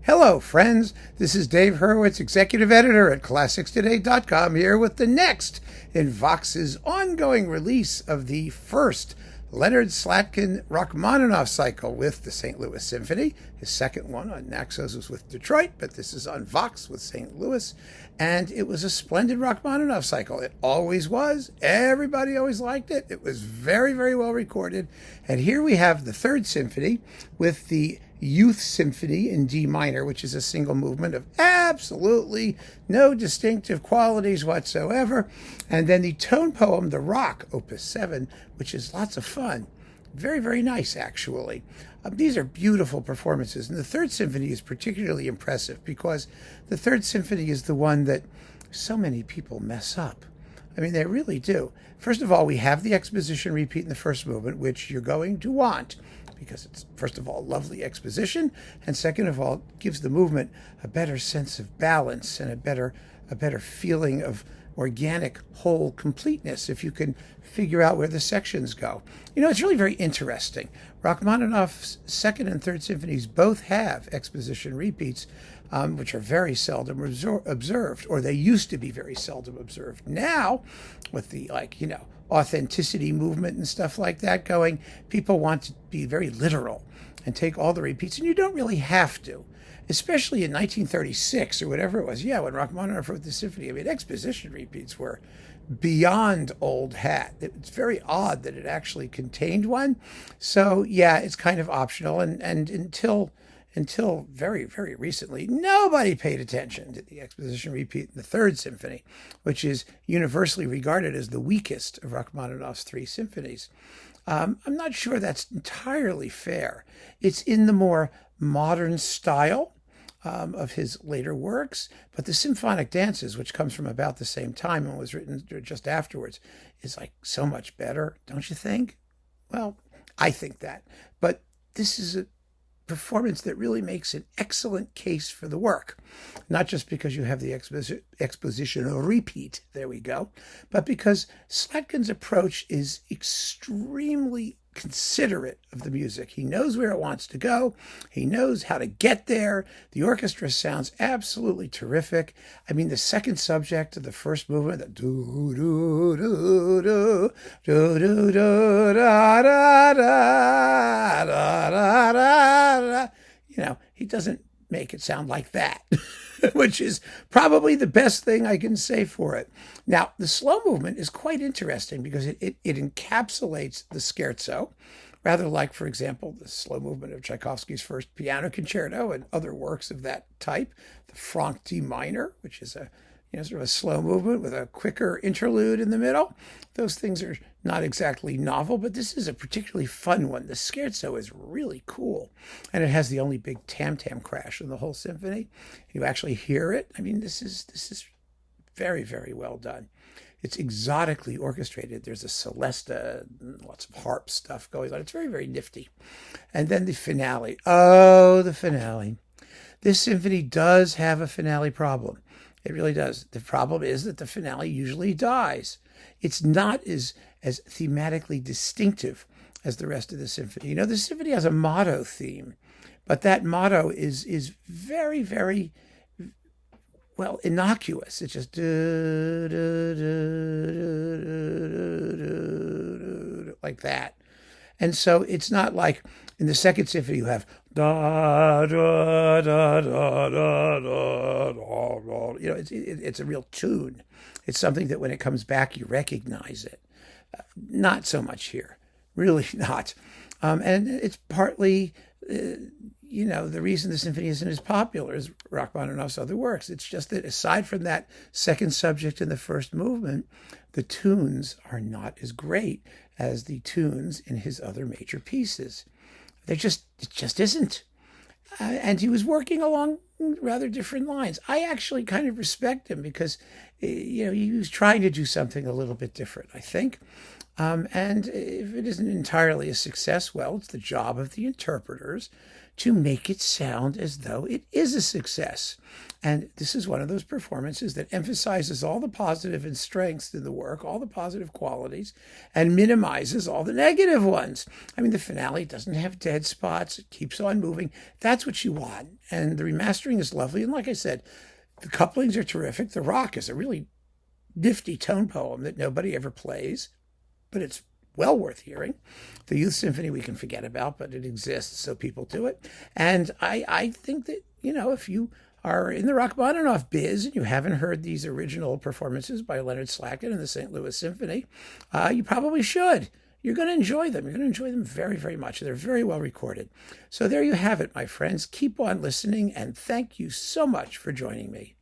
Hello, friends. This is Dave Hurwitz, executive editor at ClassicsToday.com, here with the next in Vox's ongoing release of the first Leonard Slatkin Rachmaninoff cycle with the St. Louis Symphony. His second one on Naxos was with Detroit, but this is on Vox with St. Louis. And it was a splendid Rachmaninoff cycle. It always was. Everybody always liked it. It was very, very well recorded. And here we have the third symphony with the Youth Symphony in D minor, which is a single movement of absolutely no distinctive qualities whatsoever. And then the tone poem, The Rock, Opus 7, which is lots of fun. Very, very nice, actually. These are beautiful performances. And the third symphony is particularly impressive because the third symphony is the one that so many people mess up. I mean, they really do. First of all, we have the exposition repeat in the first movement, which you're going to want because it's, first of all, lovely exposition, and second of all, gives the movement a better sense of balance and a better feeling of organic whole completeness if you can figure out where the sections go. You know, it's really very interesting. Rachmaninoff's second and third symphonies both have exposition repeats, which are very seldom observed, or they used to be very seldom observed. Now, with the, authenticity movement and stuff like that going, people want to be very literal and take all the repeats, and you don't really have to. Especially in 1936 or whatever it was, when Rachmaninoff wrote the symphony, I mean, exposition repeats were beyond old hat. It's very odd that it actually contained one. So, it's kind of optional. And until very, very recently, nobody paid attention to the exposition repeat in the third symphony, which is universally regarded as the weakest of Rachmaninoff's three symphonies. I'm not sure that's entirely fair. It's in the more modern style of his later works, but the symphonic dances, which comes from about the same time and was written just afterwards, is like so much better, don't you think? Well, I think that. But this is a performance that really makes an excellent case for the work, not just because you have the exposition repeat, there we go, but because Slatkin's approach is extremely considerate of the music. He knows where it wants to go. He knows how to get there. The orchestra sounds absolutely terrific. I mean, the second subject of the first movement, the do do do do do do do da da da da da da. He doesn't make it sound like that, which is probably the best thing I can say for it. Now, the slow movement is quite interesting because it encapsulates the scherzo, rather like, for example, the slow movement of Tchaikovsky's first piano concerto and other works of that type, the Franck D minor, which is a sort of a slow movement with a quicker interlude in the middle. Those things are not exactly novel, but this is a particularly fun one. The scherzo is really cool, and it has the only big tam-tam crash in the whole symphony. You actually hear it. I mean, this is very, very well done. It's exotically orchestrated. There's a celesta, lots of harp stuff going on. It's very, very nifty. And then the finale. Oh, the finale. This symphony does have a finale problem. It really does. The problem is that the finale usually dies. It's not as thematically distinctive as the rest of the symphony. The symphony has a motto theme, but that motto is very, very, well, innocuous. It's just like that. And so it's not like in the second symphony you have da da da da da da da. It's a real tune. It's something that when it comes back you recognize it. Not so much here, really not. And it's partly, the reason the symphony isn't as popular as Rachmaninoff's other works. It's just that aside from that second subject in the first movement, the tunes are not as great as the tunes in his other major pieces. It just isn't. And he was working along rather different lines. I actually kind of respect him because, he was trying to do something a little bit different, I think. And if it isn't entirely a success, well, it's the job of the interpreters to make it sound as though it is a success. And this is one of those performances that emphasizes all the positive and strengths in the work, all the positive qualities, and minimizes all the negative ones. I mean, the finale doesn't have dead spots. It keeps on moving. That's what you want. And the remastering is lovely. And like I said, the couplings are terrific. The rock is a really nifty tone poem that nobody ever plays, but it's well worth hearing. The Youth Symphony we can forget about, but it exists, so people do it. And I think that, if you are in the Rachmaninoff biz and you haven't heard these original performances by Leonard Slatkin and the St. Louis Symphony, you probably should. You're going to enjoy them. You're going to enjoy them very, very much. They're very well recorded. So there you have it, my friends. Keep on listening, and thank you so much for joining me.